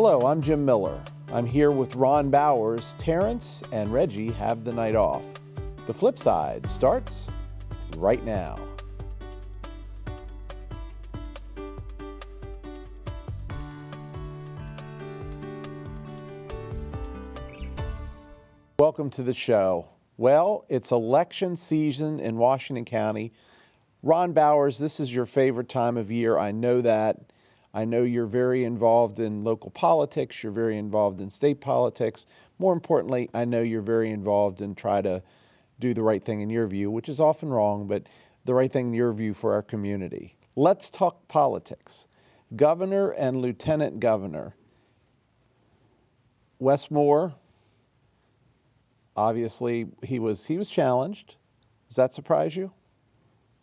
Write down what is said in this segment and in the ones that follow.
Hello, I'm Jim Miller. I'm here with Ron Bowers. Terrence and Reggie have the night off. The Flipside starts right now. Welcome to the show. Well, it's election season in Washington County. Ron Bowers, this is your favorite time of year. I know that. I know you're very involved in local politics. You're very involved in state politics. More importantly, I know you're very involved in try to do the right thing in your view, which is often wrong, but the right thing in your view for our community. Let's talk politics. Governor and lieutenant governor. Wes Moore, obviously he was challenged. Does that surprise you?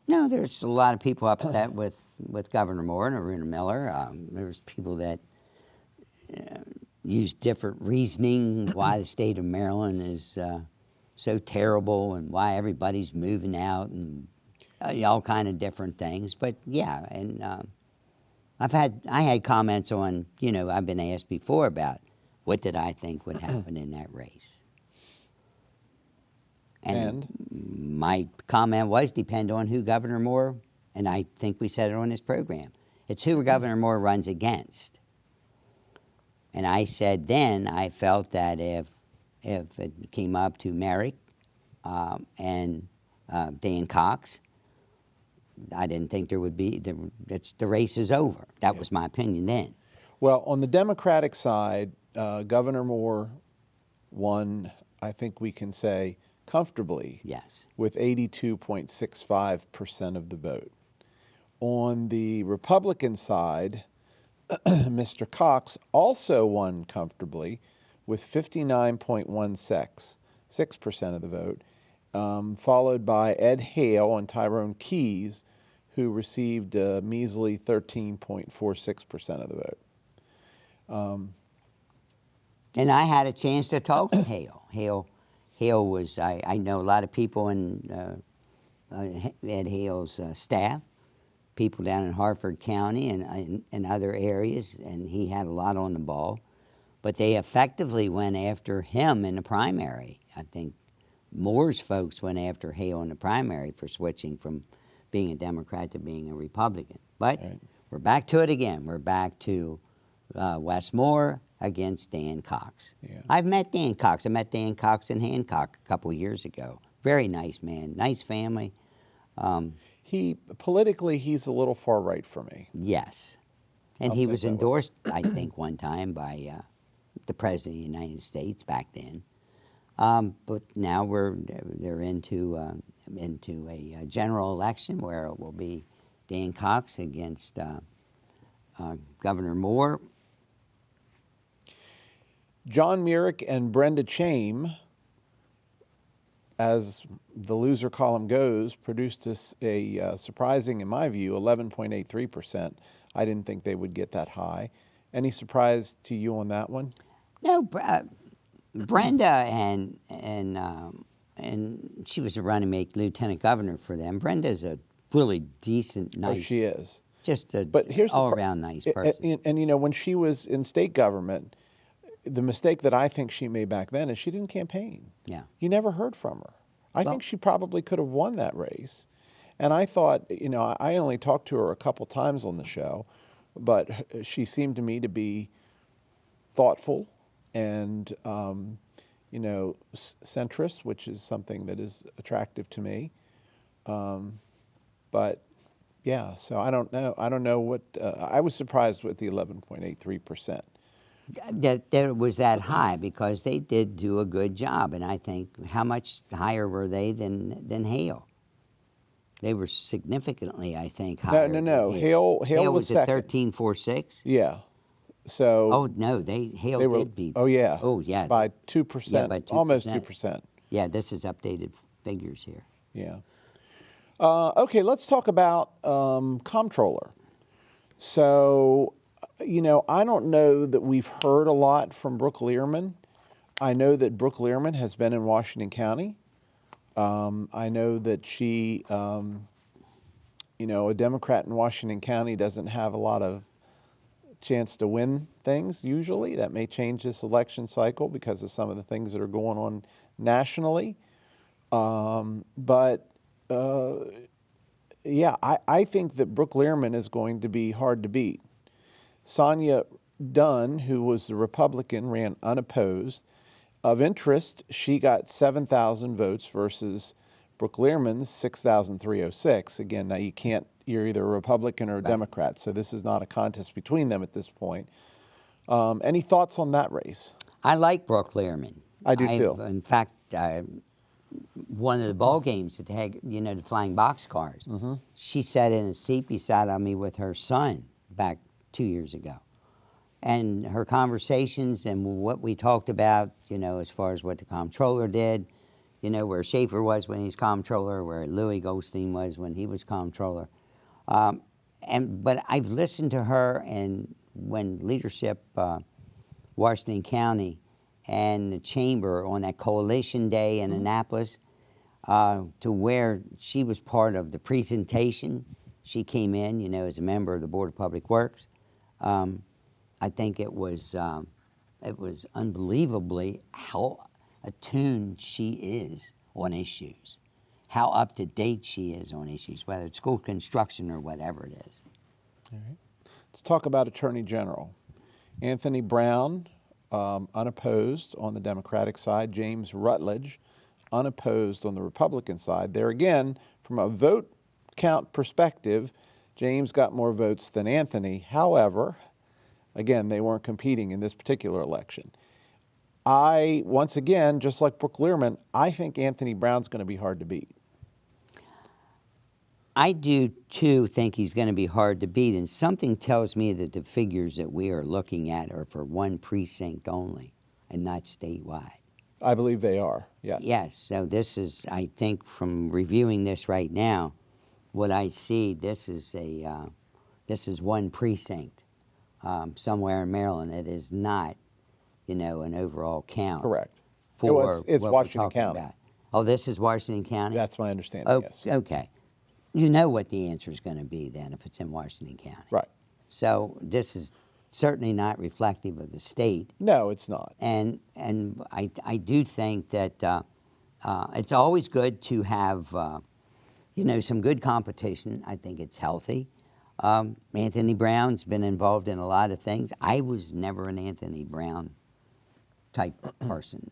No, there's a lot of people upset with Governor Moore and Aruna Miller. There's people that use different reasoning why the state of Maryland is so terrible and why everybody's moving out and all kind of different things. But yeah, and I had comments on, I've been asked before about what did I think would happen in that race. And my comment was depend on who Governor Moore, and I think we said it on this program. It's who Governor Moore runs against. And I said then I felt that if it came up to Merrick and Dan Cox, I didn't think there would be, the race is over. That was my opinion then. Well, on the Democratic side, Governor Moore won, I think we can say, comfortably, yes, with 82.65% of the vote. On the Republican side, Mr. Cox also won comfortably with 59.16% of the vote, followed by Ed Hale and Tyrone Keys, who received a measly 13.46% of the vote. And I had a chance to talk to Hale. Hale was, I know a lot of people in Ed Hale's staff, people down in Harford County and other areas, and he had a lot on the ball. But they effectively went after him in the primary. I think Moore's folks went after Hale in the primary for switching from being a Democrat to being a Republican. But we're back to it again. We're back to Wes Moore against Dan Cox. Yeah. I've met Dan Cox. I met Dan Cox in Hancock a couple of years ago. Very nice man, nice family. Politically, he's a little far right for me. Yes. And he was endorsed, I think, one time by the President of the United States back then. But now they're into a general election where it will be Dan Cox against Governor Moore. John Myrick and Brenda Chame, as the loser column goes, produced a surprising, in my view, 11.83%. I didn't think they would get that high. Any surprise to you on that one? No, Brenda and she was a running mate lieutenant governor for them. Brenda's a really decent, nice. Oh, she is. Just a here's all-around nice person. And when she was in state government, the mistake that I think she made back then is she didn't campaign. Yeah. You never heard from her. I think she probably could have won that race. And I thought, I only talked to her a couple times on the show, but she seemed to me to be thoughtful and, centrist, which is something that is attractive to me. But yeah, so I don't know. I don't know what, I was surprised with the 11.83%. That it was that high because they did do a good job, and I think how much higher were they than Hale? They were significantly, I think, higher. No. Hale was at second. 13.46. Yeah. So. Oh no, Hale did beat. Oh yeah. Oh yeah. By 2%. Yeah, by 2%. Almost 2%. Yeah, this is updated figures here. Yeah. Okay, let's talk about comptroller. So. I don't know that we've heard a lot from Brooke Learman. I know that Brooke Learman has been in Washington County. I know that she, a Democrat in Washington County doesn't have a lot of chance to win things usually. That may change this election cycle because of some of the things that are going on nationally. But yeah, I think that Brooke Learman is going to be hard to beat. Sonia Dunn, who was the Republican, ran unopposed. Of interest, she got 7,000 votes versus Brooke Learman's 6,306. Again, now you're either a Republican or a Democrat, so this is not a contest between them at this point. Any thoughts on that race? I like Brooke Learman. I do too. In fact, one of the ball games that they had, the flying boxcars, she sat in a seat beside me with her son back 2 years ago. And her conversations and what we talked about, as far as what the comptroller did, where Schaefer was when he's comptroller, where Louis Goldstein was when he was comptroller. But I've listened to her, and when leadership, Washington County and the chamber on that coalition day in Annapolis, to where she was part of the presentation. She came in, as a member of the Board of Public Works. I think it was unbelievably how attuned she is on issues, how up to date she is on issues, whether it's school construction or whatever it is. All right. Let's talk about Attorney General. Anthony Brown, unopposed on the Democratic side. James Rutledge, unopposed on the Republican side. There again, from a vote count perspective, James got more votes than Anthony. However, again, they weren't competing in this particular election. Once again, just like Brooke Learman, I think Anthony Brown's going to be hard to beat. I do, too, think he's going to be hard to beat, and something tells me that the figures that we are looking at are for one precinct only and not statewide. I believe they are, yes. Yes, so this is, I think, from reviewing this right now, what I see, this is one precinct somewhere in Maryland. It is not, an overall count. Correct. For it's what Washington we're talking County. about. Oh, this is Washington County? That's my understanding, Oh, yes. okay. You know what the answer is going to be then if it's in Washington County. Right. So this is certainly not reflective of the state. No, it's not. And I do think that it's always good to have, some good competition. I think it's healthy. Anthony Brown's been involved in a lot of things. I was never an Anthony Brown type person.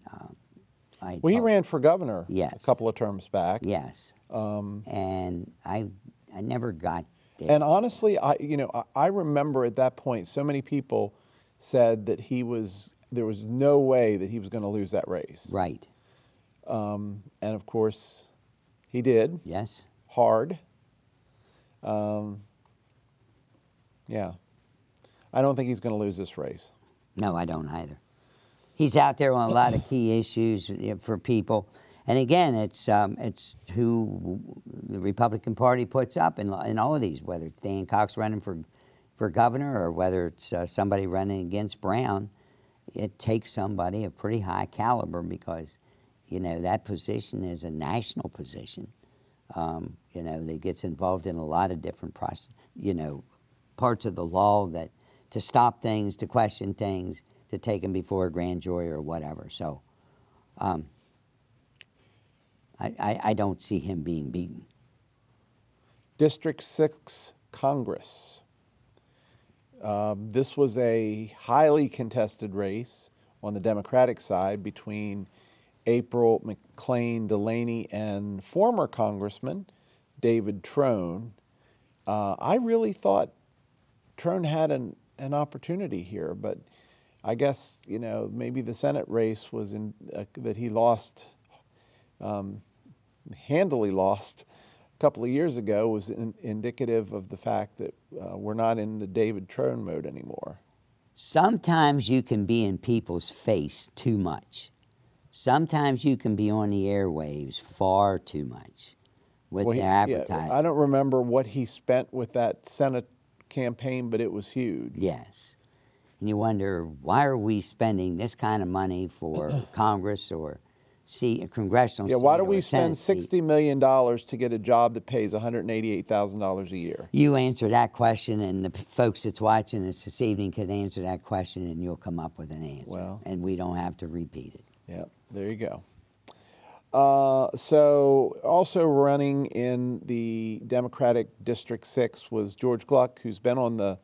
He ran for governor Yes. a couple of terms back. Yes. And I never got there. And honestly, I remember at that point, so many people said that there was no way that he was going to lose that race. Right. And of course, he did. Yes. Hard. Yeah. I don't think he's going to lose this race. No, I don't either. He's out there on a lot of key issues for people. And again, it's who the Republican Party puts up in all of these, whether it's Dan Cox running for governor or whether it's somebody running against Brown. It takes somebody of pretty high caliber because, that position is a national position. That gets involved in a lot of different parts of the law that to stop things, to question things, to take them before a grand jury or whatever. So I don't see him being beaten. District 6 Congress. This was a highly contested race on the Democratic side between April McLean Delaney and former Congressman David Trone. I really thought Trone had an opportunity here, but I guess, maybe the Senate race was that he lost, handily lost a couple of years ago was indicative of the fact that we're not in the David Trone mode anymore. Sometimes you can be in people's face too much. Sometimes you can be on the airwaves far too much with their advertising. I don't remember what he spent with that Senate campaign, but it was huge. Yes. And you wonder, why are we spending this kind of money for Congress or a congressional Yeah, seat. why do or we a spend Senate seat. $60 million to get a job that pays $188,000 a year? You answer that question, and the folks that's watching us this evening could answer that question, and you'll come up with an answer. Well. And we don't have to repeat it. Yeah, there you go. So also running in the Democratic District 6 was George Gluck, who's been on the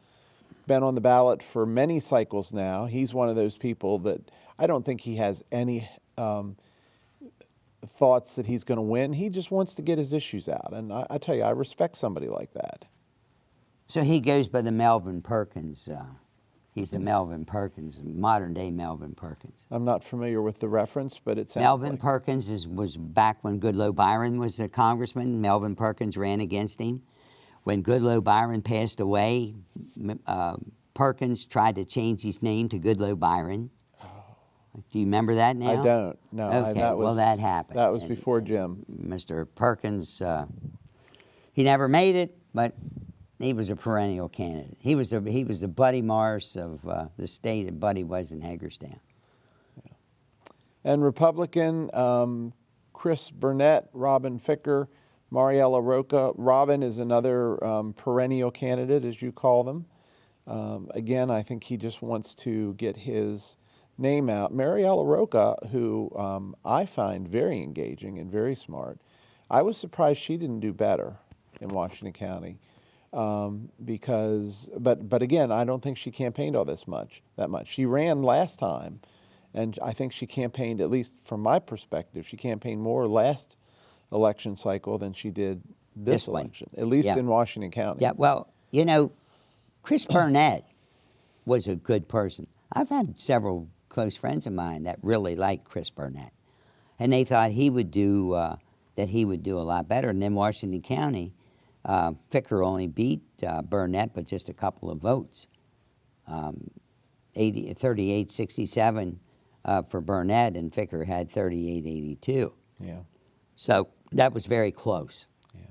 ballot for many cycles now. He's one of those people that I don't think he has any thoughts that he's going to win. He just wants to get his issues out. And I tell you, I respect somebody like that. So he goes by the Melvin Perkins. He's the Melvin Perkins, modern-day Melvin Perkins. I'm not familiar with the reference, but it sounds Melvin like. Perkins was back when Goodloe Byron was a congressman. Melvin Perkins ran against him. When Goodloe Byron passed away, Perkins tried to change his name to Goodloe Byron. Do you remember that now? I don't. No. Okay, that happened. That was before Jim. Mr. Perkins, he never made it, but he was a perennial candidate. He was the Buddy Morris of the state that Buddy was in Hagerstown. Yeah. And Republican, Chris Burnett, Robin Ficker, Mariella Roca. Robin is another perennial candidate, as you call them. Again, I think he just wants to get his name out. Mariella Roca, who I find very engaging and very smart. I was surprised she didn't do better in Washington County. But again, I don't think she campaigned that much. She ran last time, and I think she campaigned, at least from my perspective, she campaigned more last election cycle than she did this election, at least in Washington County. Yeah, well, you know, Chris Burnett was a good person. I've had several close friends of mine that really liked Chris Burnett, and they thought he would do a lot better. And in Washington County, Ficker only beat Burnett by just a couple of votes, 38-67 for Burnett, and Ficker had 38-82. Yeah. So that was very close. Yeah.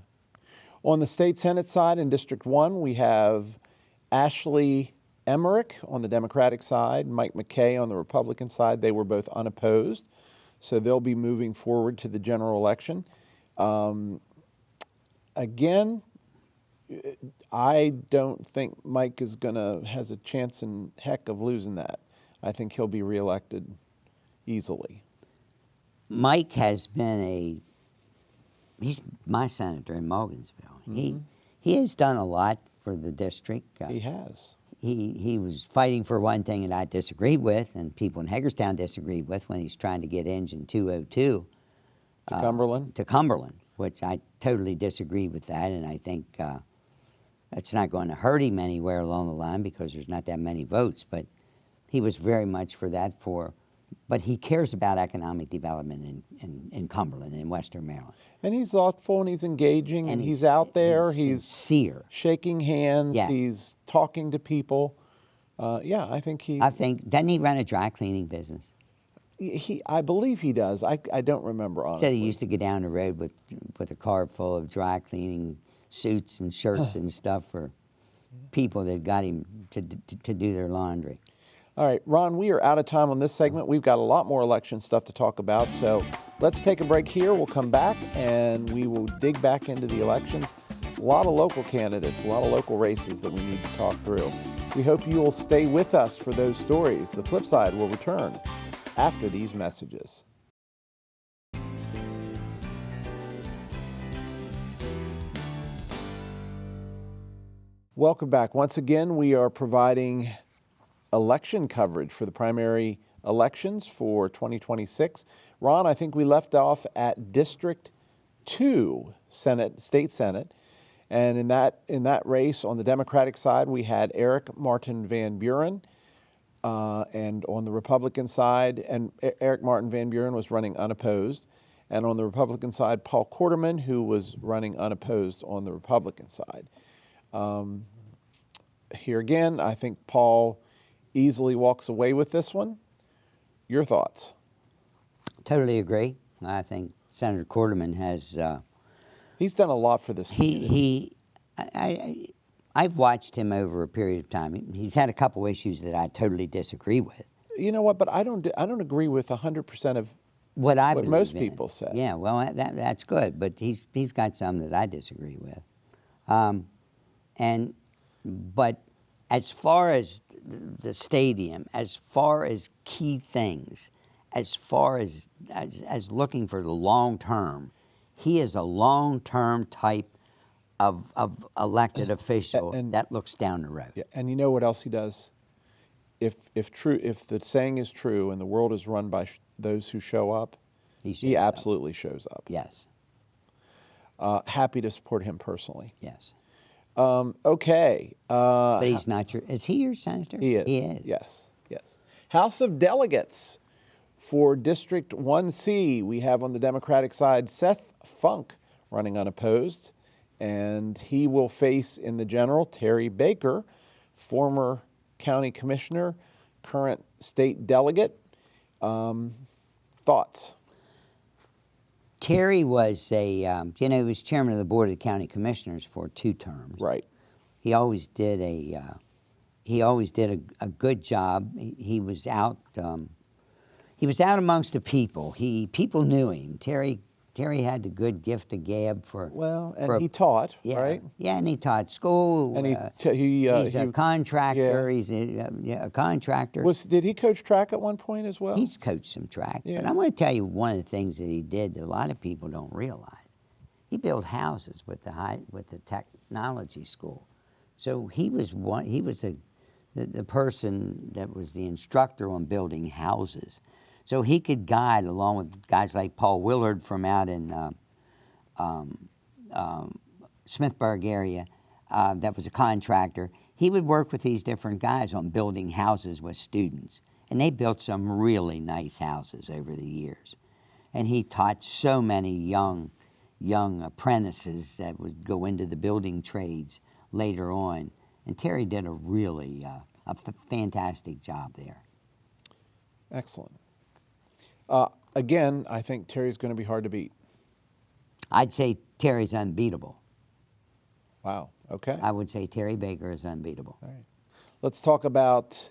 On the state Senate side, in District 1, we have Ashley Emmerich on the Democratic side, Mike McKay on the Republican side. They were both unopposed, so they'll be moving forward to the general election. Again, I don't think Mike has a chance in heck of losing that. I think he'll be reelected easily. Mike has been he's my senator in Morgansville. Mm-hmm. He has done a lot for the district. He has. He was fighting for one thing that I disagreed with, and people in Hagerstown disagreed with, when he's trying to get Engine 202 to Cumberland, which I totally disagreed with that, and I think that's not going to hurt him anywhere along the line because there's not that many votes. But he was very much for that. But he cares about economic development in Cumberland, in Western Maryland. And he's thoughtful, and he's engaging, and he's out there. He's sincere. Shaking hands. Yeah. He's talking to people. I think doesn't he run a dry cleaning business? I believe he does. I don't remember, honestly. Said he used to go down the road with a car full of dry cleaning suits and shirts and stuff for people that got him to do their laundry. All right, Ron, we are out of time on this segment. We've got a lot more election stuff to talk about, so let's take a break here. We'll come back, and we will dig back into the elections. A lot of local candidates, a lot of local races that we need to talk through. We hope you will stay with us for those stories. The Flipside will return after these messages. Welcome back. Once again, we are providing election coverage for the primary elections for 2026. Ron, I think we left off at District 2 State Senate. And in that race on the Democratic side, we had Eric Martin Van Buren. And on the Republican side, and Eric Martin Van Buren was running unopposed. And on the Republican side, Paul Quarterman, who was running unopposed on the Republican side. Here again, I think Paul easily walks away with this one. Your thoughts? Totally agree. I think Senator Quarterman has... he's done a lot for this community. I've watched him over a period of time. He's had a couple issues that I totally disagree with. You know what? But I don't agree with 100% of what I what believe most in. people say. Yeah, well, that's good, but he's got some that I disagree with. But as far as the stadium, as far as key things, as far as looking for the long term, he is a long term type of elected official And that looks down the road. yeah, and you know what else he does? If the saying is true and the world is run by those who show up, He shows he up. absolutely shows up. Yes. Happy to support him personally. Yes. Okay. But he's not your. Is he your senator? He is. He is. Yes. Yes. House of Delegates for District 1C, we have on the Democratic side Seth Funk running unopposed, and he will face in the general Terry Baker, former county commissioner, current state delegate. Thoughts? Terry was he was chairman of the board of the county commissioners for 2 terms. Right. He always did a good job. He was out. He was out amongst the people. People knew him. Terry had the good gift of gab for. Well, and he taught, yeah, right? Yeah, and he taught school. And he's a contractor. yeah. He's a contractor. Did he coach track at one point as well? He's coached some track. Yeah. But I'm going to tell you one of the things that he did that a lot of people don't realize. He built houses with the technology school. So he was the person that was the instructor on building houses. So he could guide along with guys like Paul Willard from out in Smithburg area that was a contractor. He would work with these different guys on building houses with students. And they built some really nice houses over the years. And he taught so many young apprentices that would go into the building trades later on. And Terry did a really fantastic job there. Excellent. Again, I think Terry's going to be hard to beat. I'd say Terry's unbeatable. Wow. Okay. I would say Terry Baker is unbeatable. All right. Let's talk about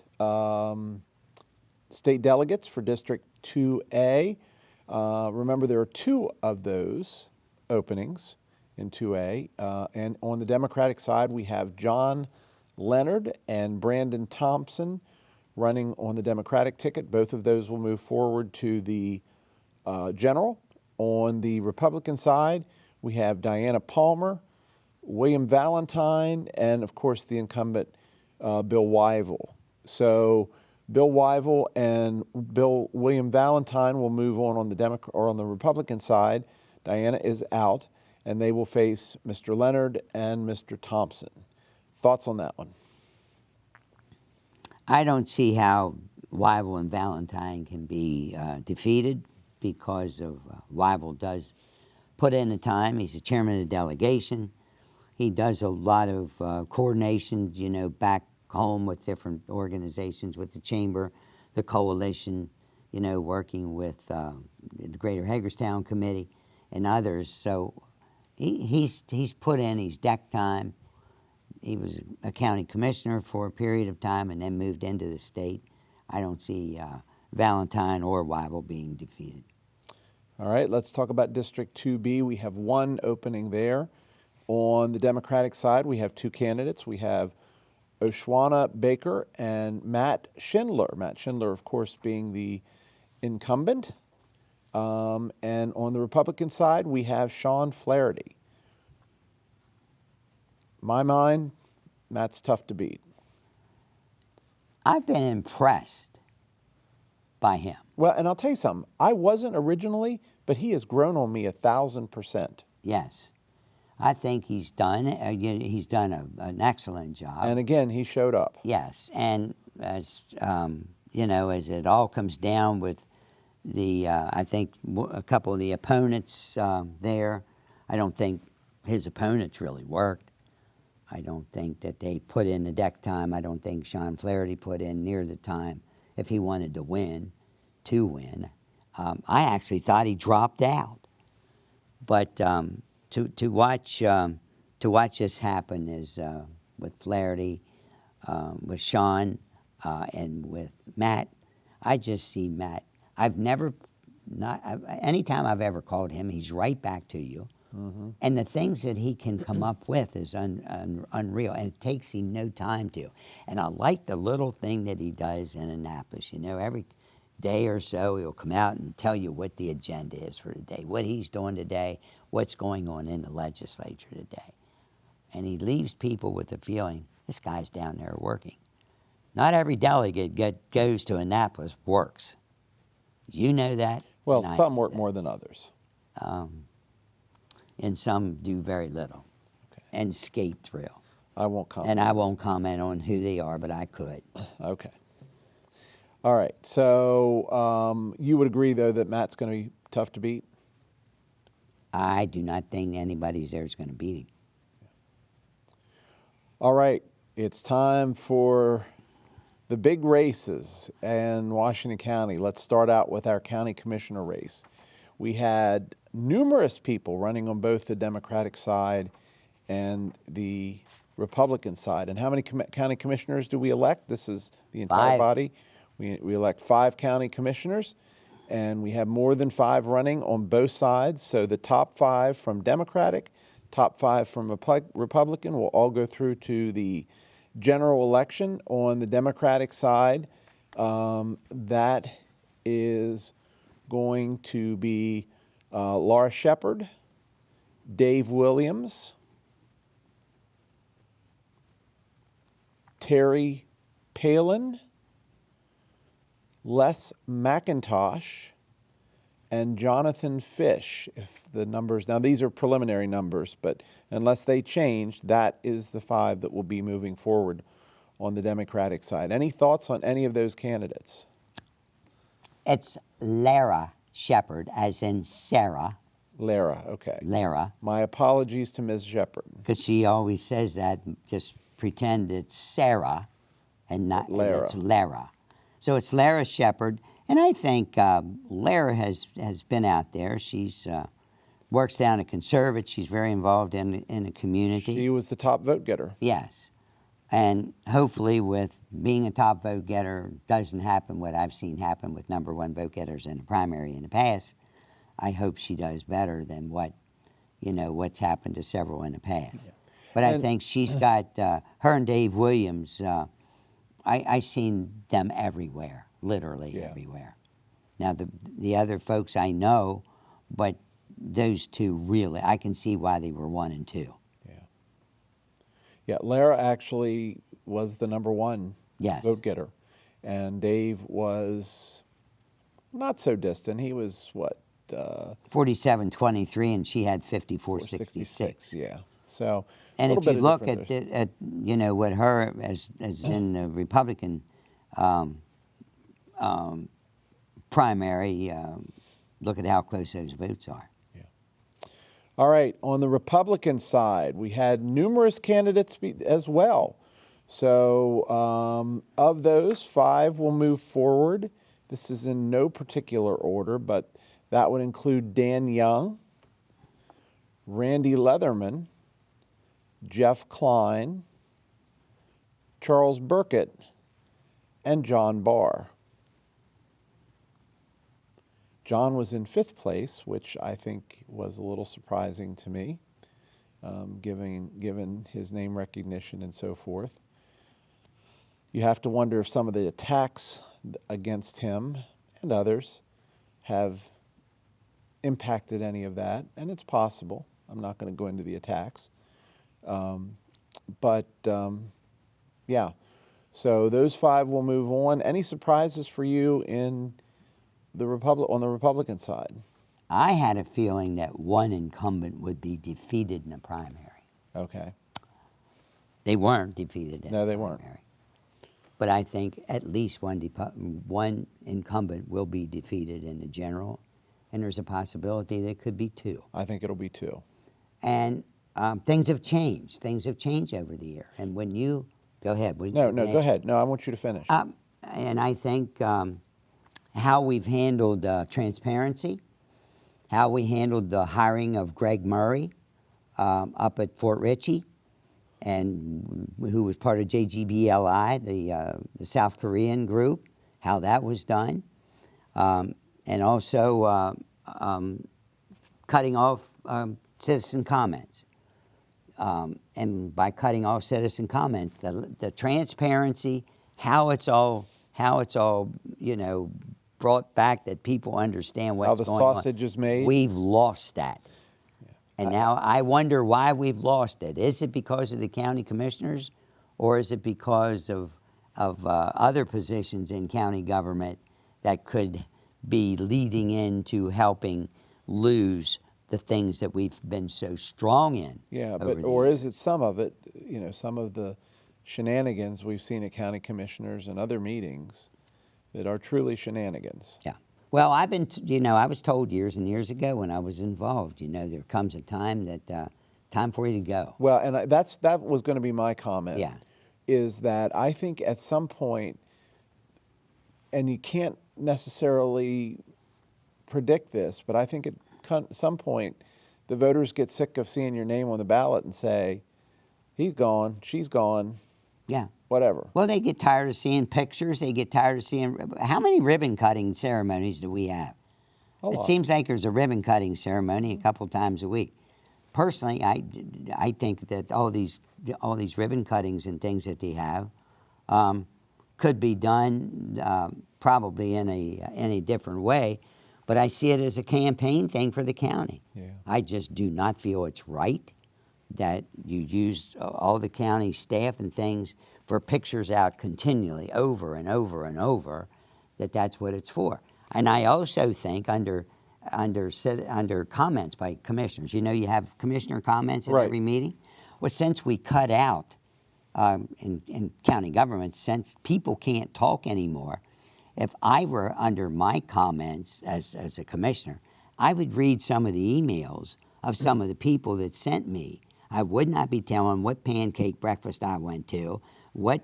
state delegates for District 2A. Remember, there are 2 of those openings in 2A. And on the Democratic side, we have John Leonard and Brandon Thompson running on the Democratic ticket. Both of those will move forward to the general. On the Republican side, we have Diana Palmer, William Valentine, and of course the incumbent Bill Wyville. So Bill Wyville and William Valentine will move on the Republican side. Diana is out, and they will face Mr. Leonard and Mr. Thompson. Thoughts on that one? I don't see how Wyville and Valentine can be defeated because of Wyville does put in the time. He's the chairman of the delegation. He does a lot of coordinations, back home with different organizations, with the chamber, the coalition, working with the Greater Hagerstown Committee and others. So he's put in his deck time. He was a county commissioner for a period of time and then moved into the state. I don't see Valentine or Wyville being defeated. All right, let's talk about District 2B. We have 1 opening there. On the Democratic side, we have 2 candidates. We have Oshwana Baker and Matt Schindler. Matt Schindler, of course, being the incumbent. And on the Republican side, we have Sean Flaherty. My mind, Matt's tough to beat. I've been impressed by him. Well, and I'll tell you something. I wasn't originally, but he has grown on me 1,000%. Yes. I think he's done an excellent job. And again, he showed up. Yes, and as as it all comes down with I think a couple of the opponents there, I don't think his opponents really worked. I don't think that they put in the deck time. I don't think Sean Flaherty put in near the time if he wanted to win. I actually thought he dropped out, but to watch this happen is with Flaherty, with Sean, and with Matt. I just see Matt. I've never anytime I've ever called him, he's right back to you. Mm-hmm. And the things that he can come up with is unreal, and it takes him no time to. And I like the little thing that he does in Annapolis. You know, every day or so he'll come out and tell you what the agenda is for the day, what he's doing today, what's going on in the legislature today. And he leaves people with the feeling, this guy's down there working. Not every delegate goes to Annapolis works. You know that. Well, some work more than others. And some do very little and skate through. I won't comment. And I won't comment on who they are, but I could. Okay. All right. So you would agree, though, that Matt's going to be tough to beat? I do not think anybody's there is going to beat him. All right. It's time for the big races in Washington County. Let's start out with our county commissioner race. We had numerous people running on both the Democratic side and the Republican side. And how many county commissioners do we elect? This is the entire 5. body. We elect 5 county commissioners, and we have more than 5 running on both sides. So the top 5 from Democratic, top 5 from Republican will all go through to the general election. On the Democratic side, that is going to be Laura Shepard, Dave Williams, Terry Palin, Les McIntosh, and Jonathan Fish. If the numbers, now these are preliminary numbers, but unless they change, that is the 5 that will be moving forward on the Democratic side. Any thoughts on any of those candidates? It's Lara Shepard, as in Sarah. Lara, okay. Lara. My apologies to Ms. Shepard. Because she always says that, just pretend it's Sarah and not Lara. And it's Lara. So it's Lara Shepard. And I think Lara has been out there. She's works down at Conservative. She's very involved in the community. She was the top vote getter. Yes. And hopefully with being a top vote getter doesn't happen what I've seen happen with number 1 vote getters in the primary in the past. I hope she does better than what's happened to several in the past. Yeah. But I think she's got, her and Dave Williams, I seen them everywhere, literally everywhere. Now the other folks I know, but those 2 really, I can see why they were 1 and 2. Yeah, Lara actually was the number 1 vote getter. And Dave was not so distant. He was, what? 47-23, and she had 54-66. Yeah. So, and if you look at what her, as in the Republican primary, look at how close those votes are. All right, on the Republican side, we had numerous candidates as well. So of those, 5 will move forward. This is in no particular order, but that would include Dan Young, Randy Leatherman, Jeff Klein, Charles Burkett, and John Barr. John was in 5th place, which I think was a little surprising to me, given his name recognition and so forth. You have to wonder if some of the attacks against him and others have impacted any of that, and it's possible. I'm not going to go into the attacks. Yeah. So those 5 will move on. Any surprises for you in on the Republican side? I had a feeling that 1 incumbent would be defeated in the primary. Okay. They weren't defeated in the primary. No, they weren't. But I think at least one incumbent will be defeated in the general, and there's a possibility there could be 2. I think it'll be 2. And things have changed. Things have changed over the year. And when you go ahead. No, go ahead. No, I want you to finish. And I think how we've handled transparency, how we handled the hiring of Greg Murray up at Fort Ritchie, and who was part of JGBLI, the South Korean group, how that was done. and also cutting off citizen comments. And by cutting off citizen comments, the transparency, how it's all brought back, that people understand what's going on. How the sausage is made. We've lost that. And now I wonder why we've lost it. Is it because of the county commissioners, or is it because of other positions in county government that could be leading into helping lose the things that we've been so strong in? Yeah, or is it some of it, some of the shenanigans we've seen at county commissioners and other meetings that are truly shenanigans? Yeah. Well, I've been, I was told years and years ago when I was involved, there comes a time that, time for you to go. Well, and that was going to be my comment. Yeah. Is that I think at some point, and you can't necessarily predict this, but I think at some point, the voters get sick of seeing your name on the ballot and say, he's gone, she's gone. Yeah. Whatever. Well, they get tired of seeing pictures. They get tired of seeing. How many ribbon cutting ceremonies do we have? It seems like there's a ribbon cutting ceremony a couple times a week. Personally, I think that all these ribbon cuttings and things that they have could be done probably in a different way, but I see it as a campaign thing for the county. Yeah. I just do not feel it's right that you use all the county staff and things for pictures out continually over and over and over, that's what it's for. And I also think under comments by commissioners, you have commissioner comments at Right. every meeting. Well, since we cut out in county government, since people can't talk anymore, if I were under my comments as a commissioner, I would read some of the emails of some of the people that sent me. I would not be telling what pancake breakfast I went to, what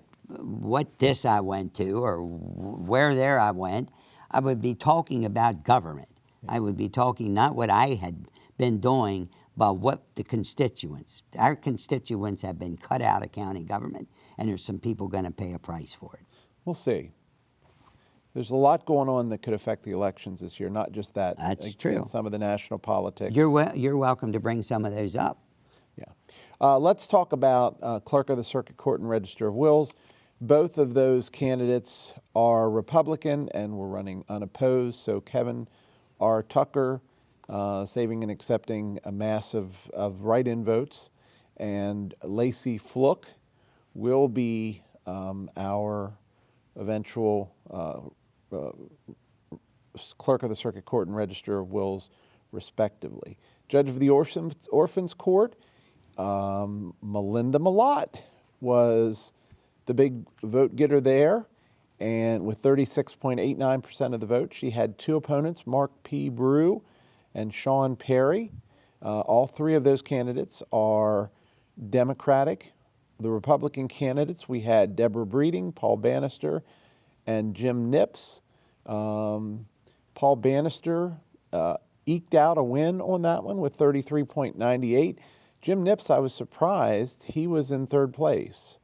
this I went to, or where there I went. I would be talking about government. I would be talking not what I had been doing, but what our constituents have been cut out of county government, and there's some people going to pay a price for it. We'll see. There's a lot going on that could affect the elections this year, not just that. That's true. Some of the national politics. You're welcome to bring some of those up. Yeah. Let's talk about Clerk of the Circuit Court and Register of Wills. Both of those candidates are Republican and were running unopposed. So Kevin R. Tucker, saving and accepting a mass of write-in votes, and Lacey Fluke will be our eventual Clerk of the Circuit Court and Register of Wills, respectively. Judge of the Orphans Court, Melinda Malott was the big vote getter there, and with 36.89% of the vote. She had two opponents, Mark P. Brew and Sean Perry. All three of those candidates are Democratic. The Republican candidates, we had Deborah Breeding, Paul Bannister, and Jim Nips. Paul Bannister eked out a win on that one with 33.98. Jim Nips, I was surprised, he was in third place.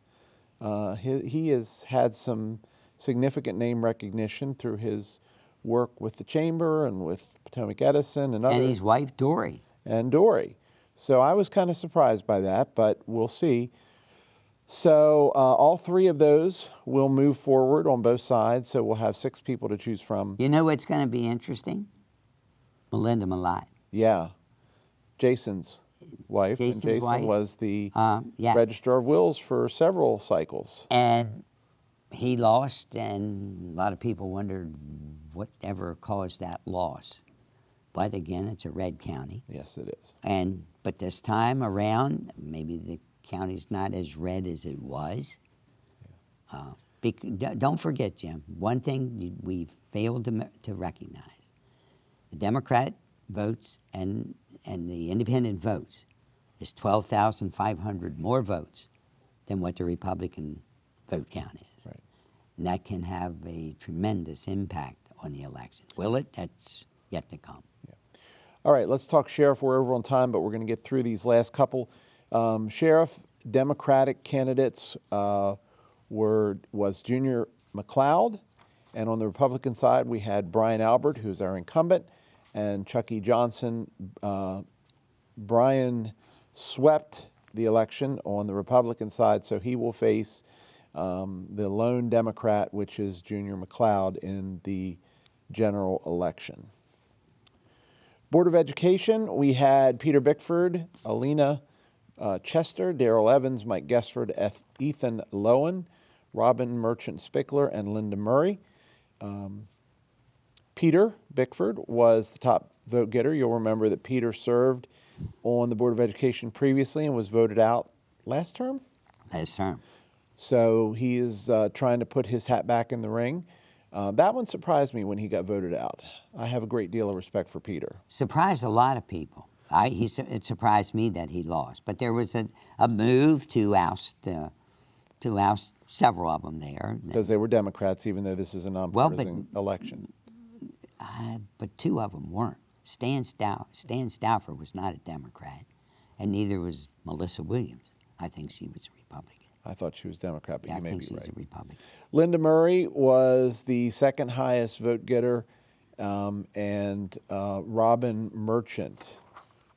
He has had some significant name recognition through his work with the Chamber and with Potomac Edison and others. And his wife, Dory. And Dory. So I was kind of surprised by that, but we'll see. So all three of those will move forward on both sides, so we'll have 6 people to choose from. You know what's going to be interesting? Melinda Malott. Yeah. Jason's wife. Jason's and Jason wife. was the Yes. Registrar of Wills for several cycles. And he lost, and a lot of people wondered whatever caused that loss. But again, it's a red county. Yes, it is. But this time around, maybe the county's not as red as it was. Don't forget, Jim, one thing we failed to recognize. The Democrat votes and the independent votes is 12,500 more votes than what the Republican vote count is. Right. And that can have a tremendous impact on the election. Will it? That's yet to come. Yeah. All right, let's talk Sheriff. We're over on time, but we're going to get through these last couple. Sheriff, Democratic candidates was Junior McLeod And on the Republican side, we had Brian Albert, who's our incumbent, and Chucky Johnson. Brian swept the election on the Republican side, so he will face the lone Democrat, which is Junior McLeod, in the general election. Board of Education, we had Peter Bickford, Alina Chester, Darrell Evans, Mike Guessford, Ethan Lowen, Robin Merchant Spickler, and Linda Murray. Peter Bickford was the top vote getter. You'll remember that Peter served on the Board of Education previously and was voted out last term. Last term. So he is trying to put his hat back in the ring. That one surprised me when he got voted out. I have a great deal of respect for Peter. Surprised a lot of people. It surprised me that he lost, but there was a move to oust several of them there. Because they were Democrats, even though this is a nonpartisan election. But two of them weren't. Stan Stauffer was not a Democrat, and neither was Melissa Williams. I think she was a Republican. I thought she was Democrat, but Yeah, you may be I think she was right. a Republican. Linda Murray was the second highest vote getter, and Robin Merchant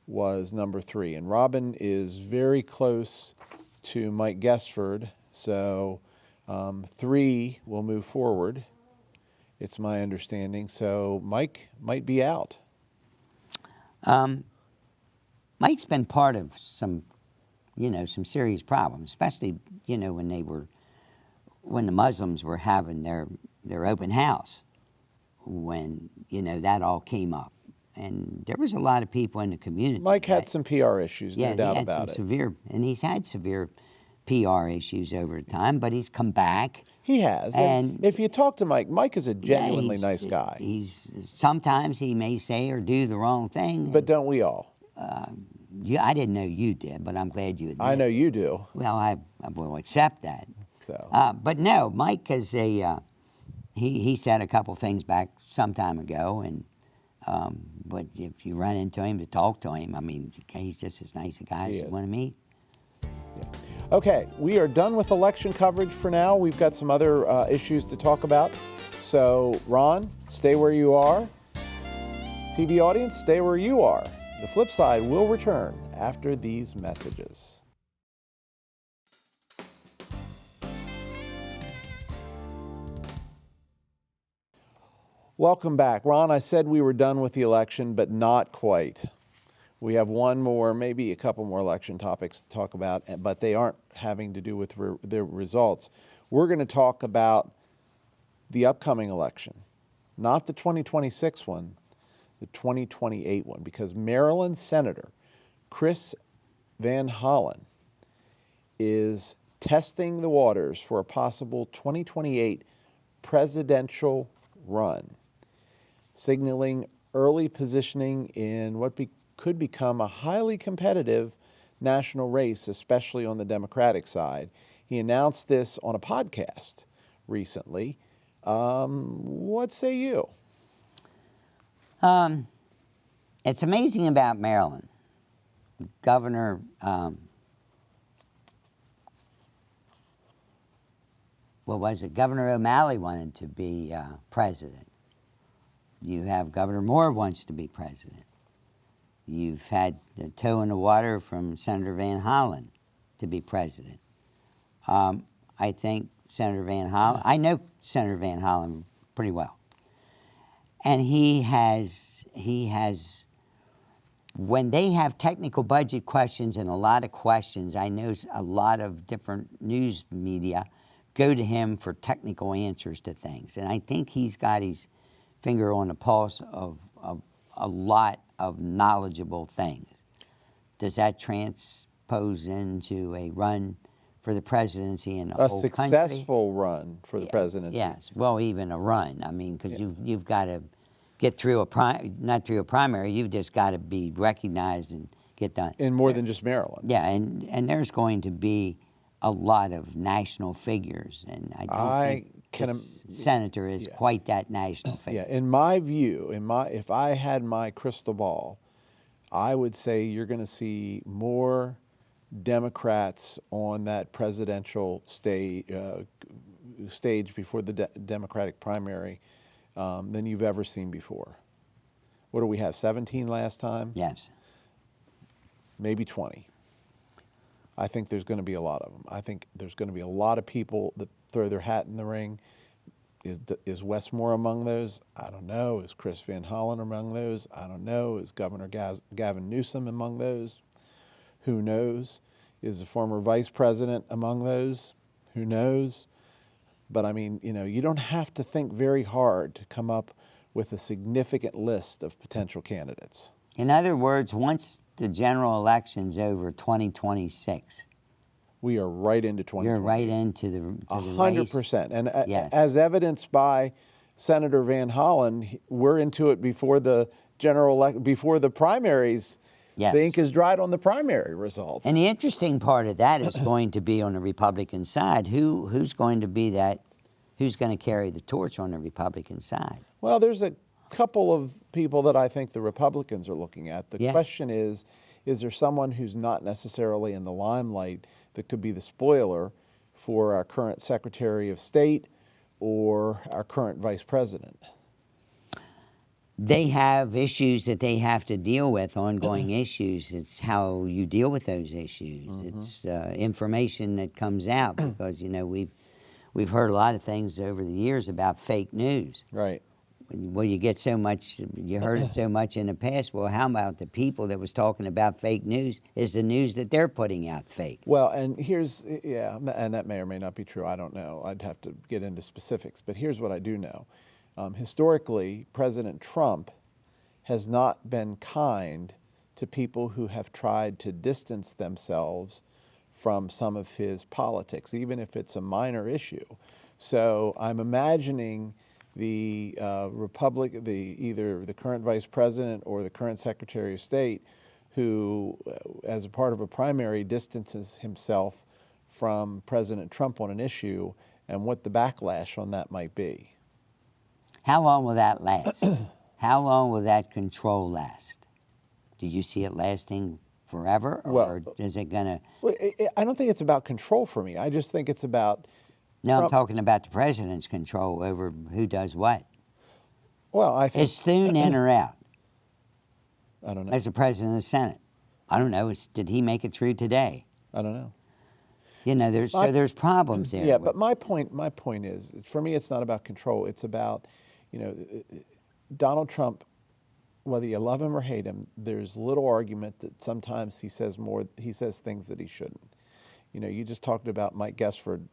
was number 3. And Robin is very close to Mike Guessford, so 3 will move forward. It's my understanding. So Mike might be out. Mike's been part of some serious problems, especially, when the Muslims were having their open house, when, that all came up. And there was a lot of people in the community. Mike had some PR issues, no doubt about it. And he's had severe PR issues over time, but he's come back. He has. And if you talk to Mike, Mike is a genuinely nice guy. Sometimes he may say or do the wrong thing. But don't we all? I didn't know you did, but I'm glad you did. I know you do. Well, I will accept that. So. But no, Mike is he said a couple things back some time ago, and but if you run into him to talk to him, I mean, he's just as nice a guy as you want to meet. Yeah. Okay, we are done with election coverage for now. We've got some other issues to talk about. So, Ron, stay where you are. TV audience, stay where you are. The Flipside will return after these messages. Welcome back. Ron, I said we were done with the election, but not quite. We have one more, maybe a couple more election topics to talk about, but they aren't having to do with the results. We're going to talk about the upcoming election, not the 2026 one, the 2028 one, because Maryland Senator Chris Van Hollen is testing the waters for a possible 2028 presidential run, signaling early positioning in what could become a highly competitive national race, especially on the Democratic side. He announced this on a podcast recently. What say you? It's amazing about Maryland. Governor Governor O'Malley wanted to be president. You have Governor Moore wants to be president. You've had the toe in the water from Senator Van Hollen to be president. I think Senator Van Hollen, I know Senator Van Hollen pretty well. And he has, when they have technical budget questions and a lot of questions, I know a lot of different news media go to him for technical answers to things. And I think he's got his finger on the pulse of a lot of knowledgeable things. Does that transpose into a run for the presidency in the whole country? A successful run for the presidency. Yes, well, even a run. I mean, because you've got to get through not through a primary, you've just got to be recognized and get done. In more than just Maryland. Yeah, and there's going to be a lot of national figures, and I don't think the senator is quite that national figure. Yeah, in my view, if I had my crystal ball, I would say you're going to see more Democrats on that presidential stage before the Democratic primary than you've ever seen before. What do we have, 17 last time? Yes. Maybe 20. I think there's going to be a lot of them. I think there's going to be a lot of people that throw their hat in the ring. Is Wes Moore among those? I don't know. Is Chris Van Hollen among those? I don't know. Is Governor Gavin Newsom among those? Who knows? Is the former vice president among those? Who knows? But I mean, you don't have to think very hard to come up with a significant list of potential candidates. In other words, once the general election's over 2026, we are right into 2020. You're right into the 100%. And yes. As evidenced by Senator Van Hollen, we're into it before the before the primaries. Yes. The ink is dried on the primary results. And the interesting part of that is going to be on the Republican side. Who's going to be that? Who's going to carry the torch on the Republican side? Well, there's a couple of people that I think the Republicans are looking at. The question is there someone who's not necessarily in the limelight that could be the spoiler for our current Secretary of State or our current Vice President? They have issues that they have to deal with, ongoing issues. It's how you deal with those issues. Mm-hmm. It's information that comes out because, we've heard a lot of things over the years about fake news. Right. Well, you heard it so much in the past. Well, how about the people that was talking about fake news? Is the news that they're putting out fake? Well, and and that may or may not be true. I don't know. I'd have to get into specifics. But here's what I do know. Historically, President Trump has not been kind to people who have tried to distance themselves from some of his politics, even if it's a minor issue. So I'm imagining the either the current vice president or the current secretary of state who, as a part of a primary, distances himself from President Trump on an issue and what the backlash on that might be. How long will that last? How long will that control last? Do you see it lasting forever, or is it going to... Well, I don't think it's about control for me. I just think it's about... No, I'm talking about the president's control over who does what. Well, I think... Is Thune in or out? I don't know. As the president of the Senate? I don't know. Did he make it through today? I don't know. There's problems there. Yeah, but my point is, for me, it's not about control. It's about, Donald Trump, whether you love him or hate him, there's little argument that sometimes he says things that he shouldn't. You just talked about Mike Gessford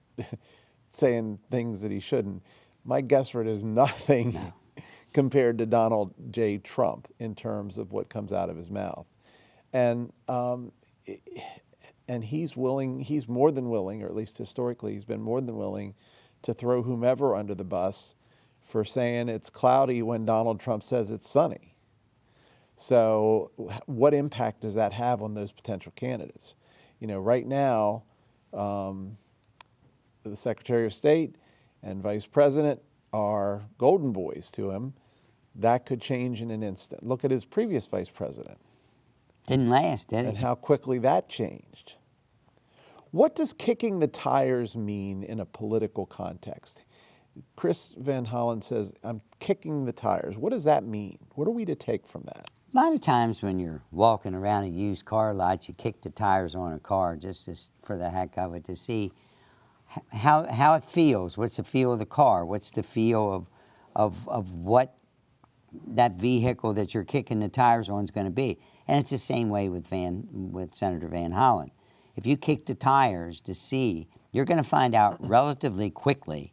saying things that he shouldn't. Mike Gessford is nothing compared to Donald J. Trump in terms of what comes out of his mouth. And he's more than willing, or at least historically, he's been more than willing to throw whomever under the bus for saying it's cloudy when Donald Trump says it's sunny. So what impact does that have on those potential candidates? Right now, the Secretary of State and Vice President are golden boys to him. That could change in an instant. Look at his previous Vice President. Didn't last, did it? And how quickly that changed. What does kicking the tires mean in a political context? Chris Van Hollen says, I'm kicking the tires. What does that mean? What are we to take from that? A lot of times when you're walking around a used car lot, you kick the tires on a car just for the heck of it to see how it feels. What's the feel of the car? What's the feel of what that vehicle that you're kicking the tires on is going to be? And it's the same way with Senator Van Hollen. If you kick the tires to see, you're going to find out relatively quickly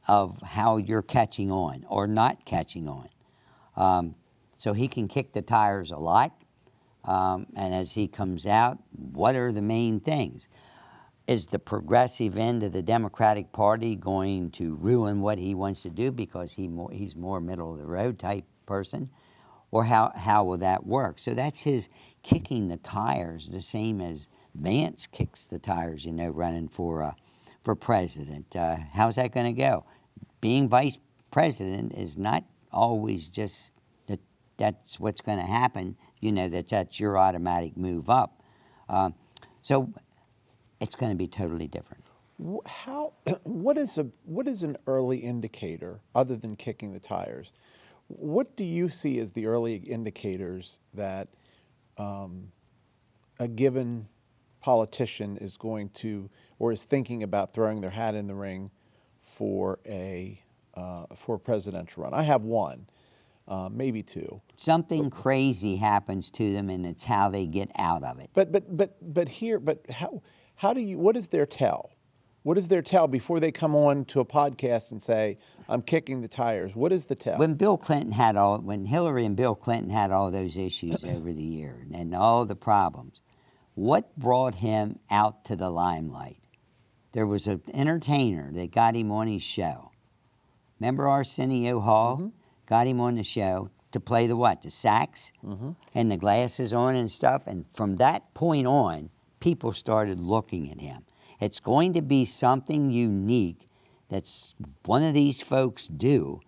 of how you're catching on or not catching on. So he can kick the tires a lot. And as he comes out, what are the main things? Is the progressive end of the Democratic Party going to ruin what he wants to do because he's more middle of the road type person? Or how will that work? So that's his kicking the tires, the same as Vance kicks the tires, running for president. How's that going to go? Being vice president is not always just that's what's going to happen. That's your automatic move up. So it's going to be totally different. How what is an early indicator other than kicking the tires? What do you see as the early indicators that a given politician is going to or is thinking about throwing their hat in the ring for a presidential run? I have one, maybe two. Something crazy happens to them, and it's how they get out of it. But how do you? What is their tell? What is their tell before they come on to a podcast and say, "I'm kicking the tires"? What is the tell? When Hillary and Bill Clinton had all those issues over the year and all the problems, what brought him out to the limelight? There was an entertainer that got him on his show. Remember Arsenio Hall? Mm-hmm. Got him on the show to play the what? The sax? Mm-hmm. And the glasses on and stuff. And from that point on, people started looking at him. It's going to be something unique that's one of these folks do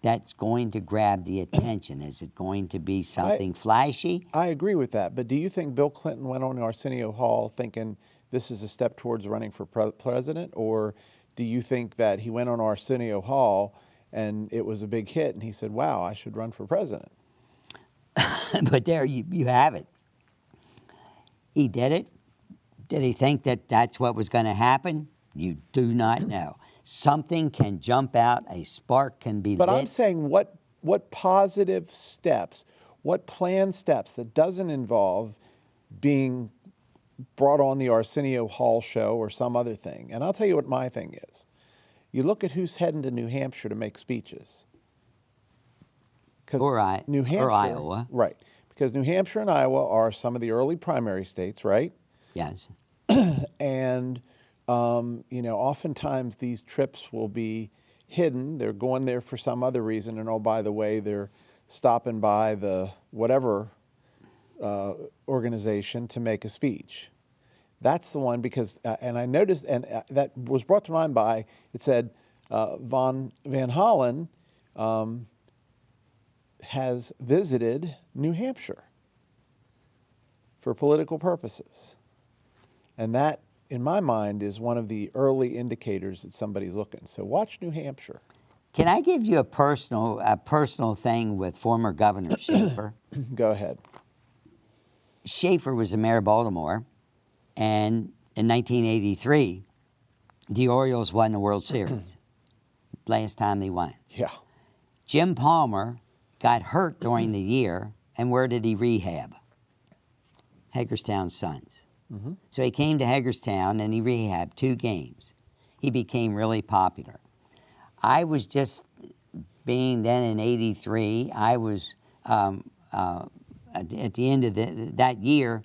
that's going to grab the attention. Is it going to be something flashy? I agree with that. But do you think Bill Clinton went on Arsenio Hall thinking this is a step towards running for president? Or do you think that he went on Arsenio Hall and it was a big hit and he said, wow, I should run for president? But there you have it. He did it. Did he think that that's what was going to happen? You do not know. Something can jump out, a spark can be But lit. I'm saying what positive steps, what planned steps that doesn't involve being brought on the Arsenio Hall show or some other thing. And I'll tell you what my thing is. You look at who's heading to New Hampshire to make speeches. Or Iowa. Right. Because New Hampshire and Iowa are some of the early primary states, right? Yes. And, oftentimes these trips will be hidden. They're going there for some other reason. And, oh, by the way, they're stopping by the whatever organization to make a speech. That's the one because, and I noticed, and that was brought to mind by, it said, Van Hollen has visited New Hampshire for political purposes. And that, in my mind, is one of the early indicators that somebody's looking. So watch New Hampshire. Can I give you a personal thing with former Governor Schaefer? Go ahead. Schaefer was the mayor of Baltimore, and in 1983, the Orioles won the World Series. Last time they won. Yeah. Jim Palmer got hurt during the year, and where did he rehab? Hagerstown Suns. Mm-hmm. So he came to Hagerstown and he rehabbed 2 games. He became really popular. I was just being then in '83. I was at the end of that year.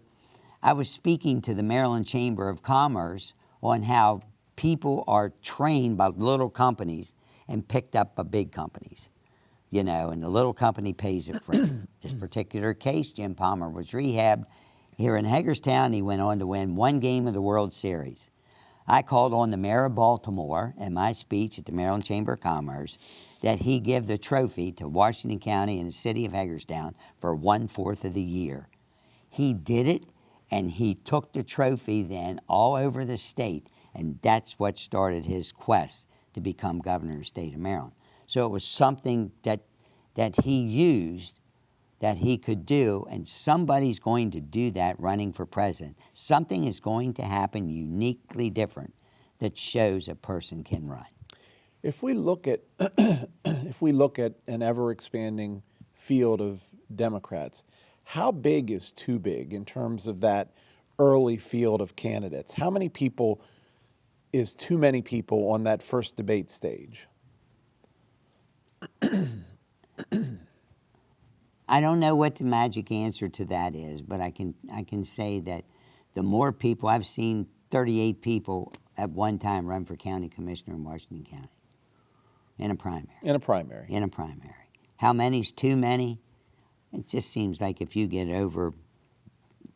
I was speaking to the Maryland Chamber of Commerce on how people are trained by little companies and picked up by big companies. And the little company pays it for it. This particular case, Jim Palmer was rehabbed here in Hagerstown. He went on to win 1 game of the World Series. I called on the mayor of Baltimore in my speech at the Maryland Chamber of Commerce that he give the trophy to Washington County and the city of Hagerstown for 1/4 of the year. He did it, and he took the trophy then all over the state, and that's what started his quest to become governor of the state of Maryland. So it was something that he used that he could do, and somebody's going to do that running for president. Something is going to happen uniquely different that shows a person can run. If we look at an ever expanding field of Democrats, how big is too big in terms of that early field of candidates? How many people is too many people on that first debate stage? I don't know what the magic answer to that is, but I can say that the more people, I've seen 38 people at one time run for county commissioner in Washington County in a primary. How many's too many? It just seems like if you get over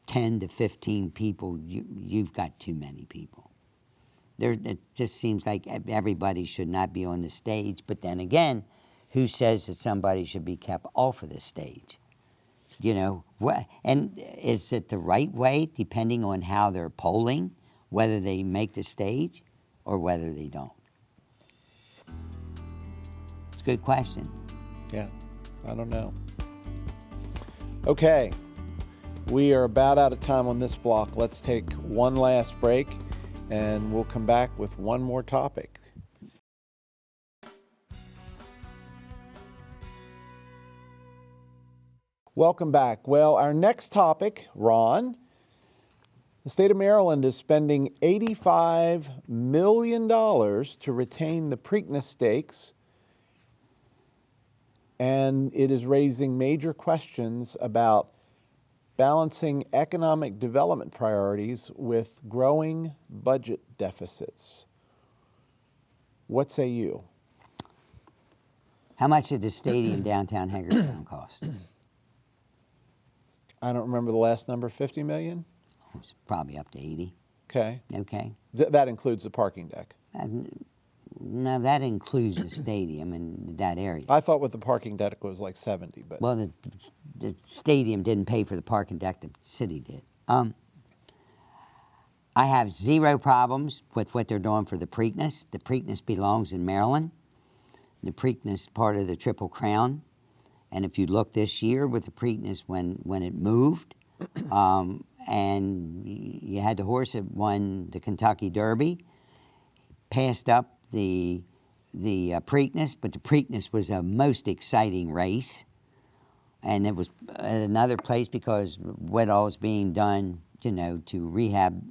10 to 15 people, you've got too many people. It just seems like everybody should not be on the stage, but then again, who says that somebody should be kept off of the stage? And is it the right way, depending on how they're polling, whether they make the stage? or whether they don't? It's a good question. Yeah, I don't know. Okay, we are about out of time on this block. Let's take one last break, and we'll come back with one more topic. Welcome back. Well, our next topic, Ron, the state of Maryland is spending $85 million to retain the Preakness stakes, and it is raising major questions about balancing economic development priorities with growing budget deficits. What say you? How much did the stadium downtown Hagerstown cost? I don't remember the last number, 50 million? It's probably up to 80. Okay. Okay. That includes the parking deck. No, that includes the stadium in that area. I thought with the parking deck was like 70, but. Well, the stadium didn't pay for the parking deck, the city did. I have zero problems with what they're doing for the Preakness. The Preakness belongs in Maryland. The Preakness part of the Triple Crown. And if you look this year with the Preakness when it moved, and you had the horse that won the Kentucky Derby, passed up the Preakness, but the Preakness was a most exciting race. And it was at another place because what all was being done, to rehab,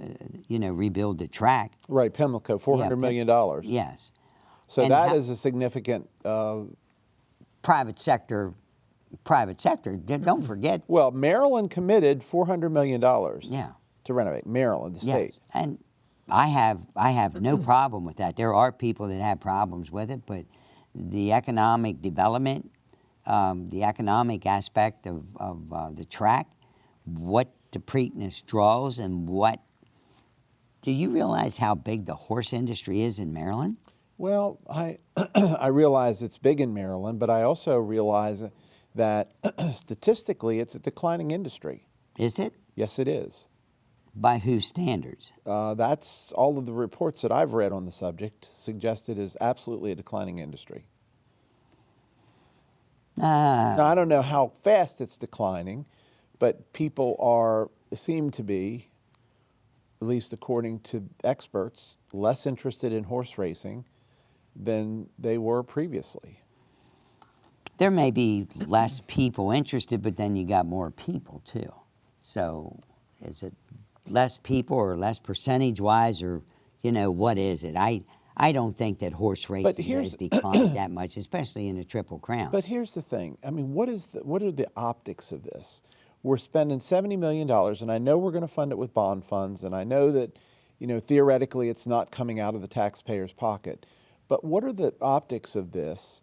rebuild the track. Right, Pimlico, $400 million. Yes. So And that is a significant. Private sector. Don't forget. Well, Maryland committed $400 million Yeah. to renovate. Maryland, the state. Yes. And I have no problem with that. There are people that have problems with it, but the economic development, the economic aspect of the track, what the Preakness draws, and what. Do you realize how big the horse industry is in Maryland? Well, I I realize it's big in Maryland, but I also realize that statistically it's a declining industry. Is it? Yes, it is. By whose standards? That's all of the reports that I've read on the subject suggest it is absolutely a declining industry. Now, I don't know how fast it's declining, but people seem to be, at least according to experts, less interested in horse racing than they were previously. There may be less people interested, but then you got more people too. So is it less people or less percentage-wise, or, what is it? I don't think that horse racing has declined that much, especially in the Triple Crown. But here's the thing. I mean, what are the optics of this? We're spending $70 million, and I know we're going to fund it with bond funds, and I know that, theoretically it's not coming out of the taxpayer's pocket. But what are the optics of this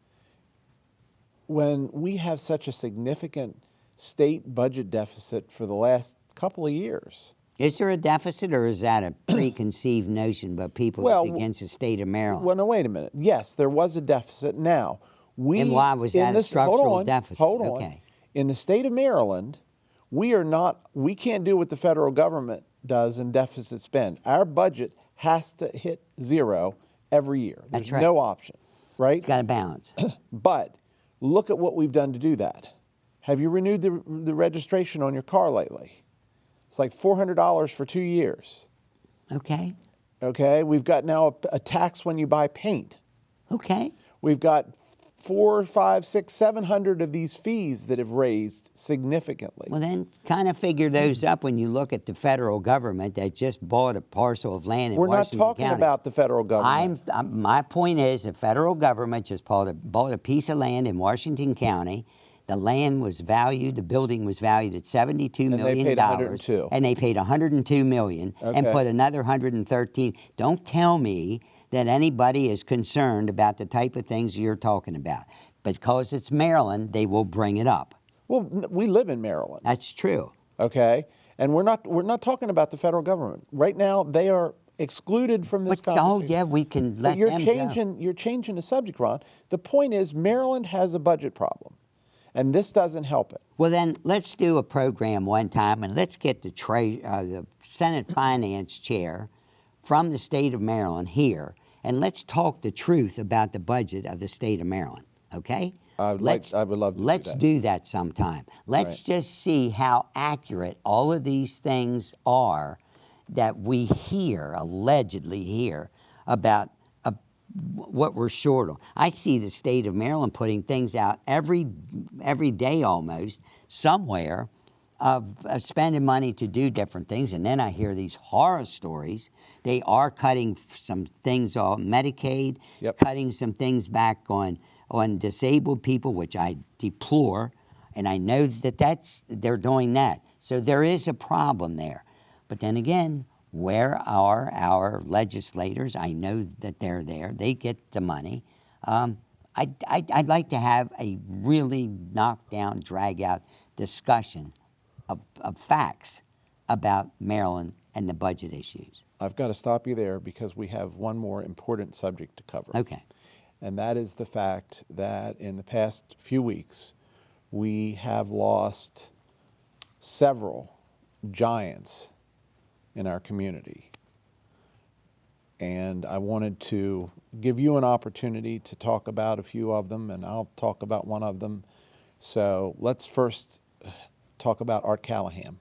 when we have such a significant state budget deficit for the last couple of years? Is there a deficit, or is that a preconceived notion by people that's against the state of Maryland? Well, no, wait a minute. Yes, there was a deficit. Now, and why was that a structural deficit? Hold on. Okay. In the state of Maryland, we can't do what the federal government does in deficit spend. Our budget has to hit zero every year. There's That's right. no option, right? It's got to balance. But look at what we've done to do that. Have you renewed the registration on your car lately? It's like $400 for 2 years. Okay. Okay, we've got now a tax when you buy paint. Okay. We've got 400, 500, 600, 700 of these fees that have raised significantly. Well, then kind of figure those up when you look at the federal government that just bought a parcel of land in Washington County. We're not talking about the federal government. My point is the federal government just bought a piece of land in Washington County. The land was valued, the building was valued at $72 million. And they paid $102. And they paid $102 million and put another $113. Don't tell me that anybody is concerned about the type of things you're talking about. Because it's Maryland, they will bring it up. Well, we live in Maryland. That's true. Okay? And we're not talking about the federal government. Right now, they are excluded from this conversation. Oh, yeah, we can let them go. You're changing the subject, Ron. The point is Maryland has a budget problem, and this doesn't help it. Well, then let's do a program one time, and let's get the Senate Finance Chair from the state of Maryland here, and let's talk the truth about the budget of the state of Maryland, okay? I would love to do Let's that. do that sometime. Let's Right. just see how accurate all of these things are that we hear, allegedly hear, about what we're short on. I see the state of Maryland putting things out every day almost somewhere of spending money to do different things, and then I hear these horror stories. They are cutting some things off Medicaid, Yep. cutting some things back on disabled people, which I deplore, and I know that they're doing that. So there is a problem there. But then again, where are our legislators? I know that they're there. They get the money. I'd like to have a really knockdown, drag-out discussion of facts about Maryland and the budget issues. I've got to stop you there because we have one more important subject to cover. Okay. And that is the fact that in the past few weeks, we have lost several giants in our community. And I wanted to give you an opportunity to talk about a few of them, and I'll talk about one of them. So let's first talk about Art Callahan.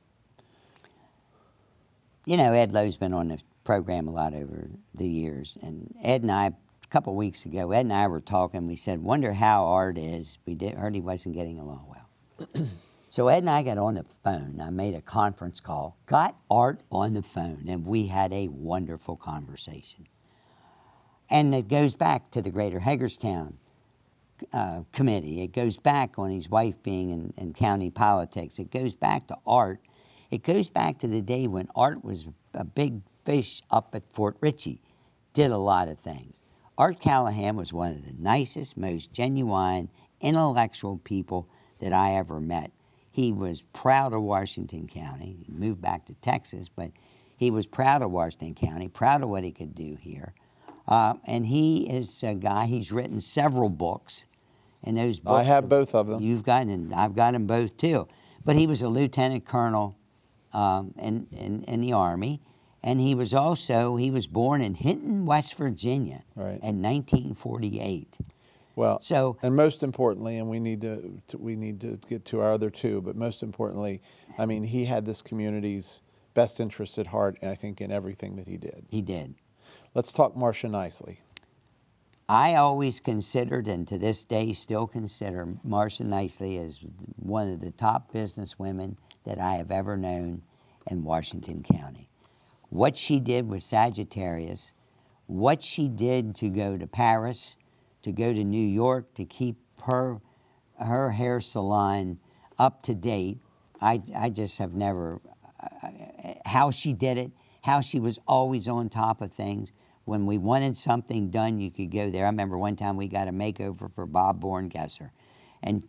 You know, Ed Lowe's been on the program a lot over the years, and Ed and I, a couple of weeks ago, Ed and I were talking. We said, wonder how Art is. We heard he wasn't getting along well. So Ed and I got on the phone. I made a conference call, got Art on the phone, and we had a wonderful conversation. And it goes back to the Greater Hagerstown committee. It goes back on his wife being in county politics. It goes back to Art. It goes back to the day when Art was a big fish up at Fort Ritchie, did a lot of things. Art Callahan was one of the nicest, most genuine, intellectual people that I ever met. He was proud of Washington County. He moved back to Texas, but he was proud of Washington County, proud of what he could do here. And he is a guy, he's written several books. And those books, I have both of them. You've got, and I've got them both too. But he was a lieutenant colonel in the Army. And he was born in Hinton, West Virginia in 1948. Well, so, and most importantly, and we need to get to our other two, but most importantly, I mean, he had this community's best interests at heart, and I think in everything that he did. He did. Let's talk Marcia Nicely. I always considered, and to this day still consider, Marcia Nicely as one of the top businesswomen that I have ever known in Washington County. What she did with Sagittarius, what she did to go to Paris, to go to New York, to keep her hair salon up to date, I just have never, how she did it, how she was always on top of things. When we wanted something done, you could go there. I remember one time we got a makeover for Bob Borngesser, and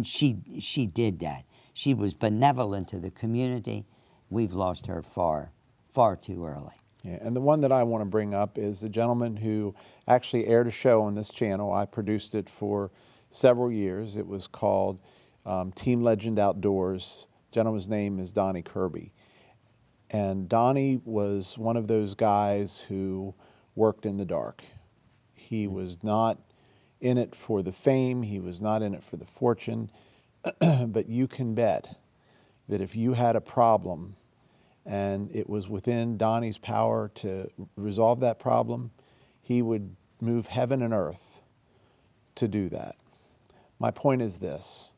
she did that. She was benevolent to the community. We've lost her far too early. Yeah, and the one that I want to bring up is a gentleman who actually aired a show on this channel. I produced it for several years. It was called Team Legend Outdoors. The gentleman's name is Donnie Kirby. And Donnie was one of those guys who worked in the dark. He was not in it for the fame. He was not in it for the fortune. But you can bet that if you had a problem and it was within Donnie's power to resolve that problem, he would move heaven and earth to do that. My point is this.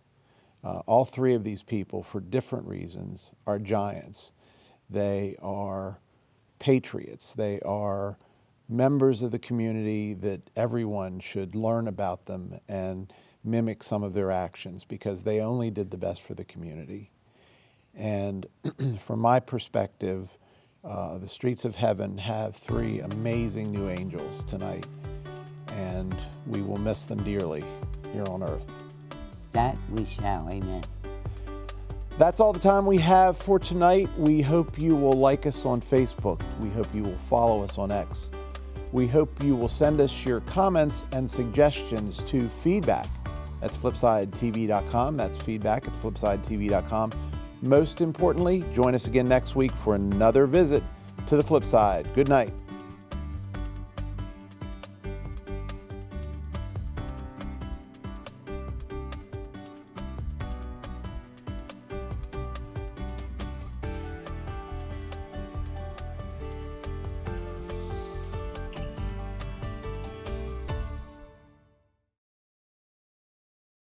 All three of these people, for different reasons, are giants. They are patriots. They are members of the community that everyone should learn about them and mimic some of their actions because they only did the best for the community. And from my perspective, the streets of heaven have three amazing new angels tonight, and we will miss them dearly here on earth. That we shall, amen. That's all the time we have for tonight. We hope you will like us on Facebook. We hope you will follow us on X. We hope you will send us your comments and suggestions to feedback@flipsidetv.com. That's feedback@flipsidetv.com. Most importantly, join us again next week for another visit to the Flipside. Good night.